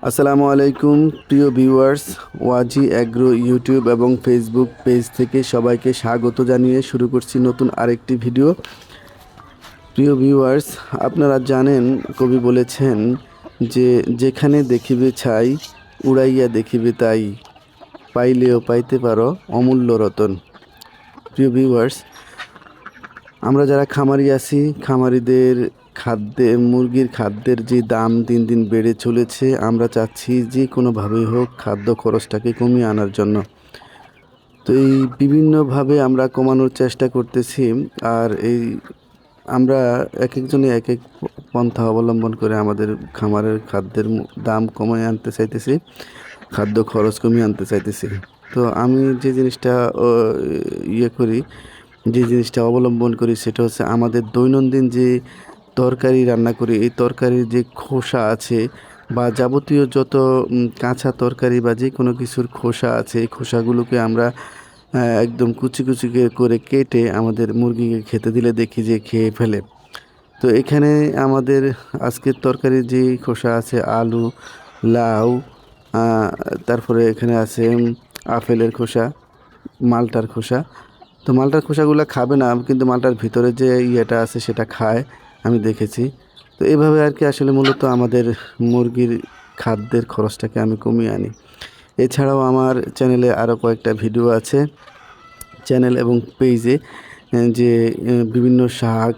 আসসালামু আলাইকুম প্রিয় ভিউয়ার্স, ওয়াজি অ্যাগ্রো ইউটিউব এবং ফেসবুক পেজ থেকে সবাইকে স্বাগত জানিয়ে শুরু করছি নতুন আরেকটি ভিডিও। প্রিয় ভিউয়ার্স, আপনারা জানেন কবি বলেছেন যে যেখানে দেখিবে ছাই উড়াইয়া দেখিবে তাই, পাইলেও পাইতে পারো অমূল্য রতন। প্রিয় ভিউয়ার্স, আমরা যারা খামারি আছি, খামারিদের মুরগির খাদ্যের যে দাম দিন দিন বেড়ে চলেছে, আমরা চাচ্ছি যে কোনোভাবেই হোক খাদ্য খরচটাকে কমিয়ে আনার জন্য। তো এই বিভিন্নভাবে আমরা কমানোর চেষ্টা করতেছি। আর আমরা এক একজনে এক এক পন্থা অবলম্বন করে আমাদের খামারের খাদ্যের দাম কমিয়ে আনতে চাইতেছি, খাদ্য খরচ কমিয়ে আনতে চাইতেছি। তো আমি যে জিনিসটা যে জিনিসটা অবলম্বন করি সেটা হচ্ছে আমাদের দৈনন্দিন যে তরকারি রান্না করি, এই তরকারির যে খোসা আছে বা যাবতীয় যত কাঁচা তরকারি বা যে কোনো কিছুর খোসা আছে, এই খোসাগুলোকে আমরা একদম কুচি কুচি করে কেটে আমাদের মুরগিকে খেতে দিলে দেখি যে খেয়ে ফেলে। তো এখানে আমাদের আজকের তরকারির যে খোসা আছে আলু, লাউ, তারপরে এখানে আছে আপেলের খোসা, মালটার খোসা। তো মালটার খোসাগুলো খাবে না, কিন্তু মালটার ভিতরে যে ইয়েটা আছে সেটা খায়, আমি দেখেছি। তো এইভাবে আর কি আসলে মূলত আমাদের মুরগির খাদ্যের খরচটাকে আমি কমিয়ে আনি। এছাড়াও আমার চ্যানেলে আরও কয়েকটা ভিডিও আছে, চ্যানেল এবং পেজে, যে বিভিন্ন শাক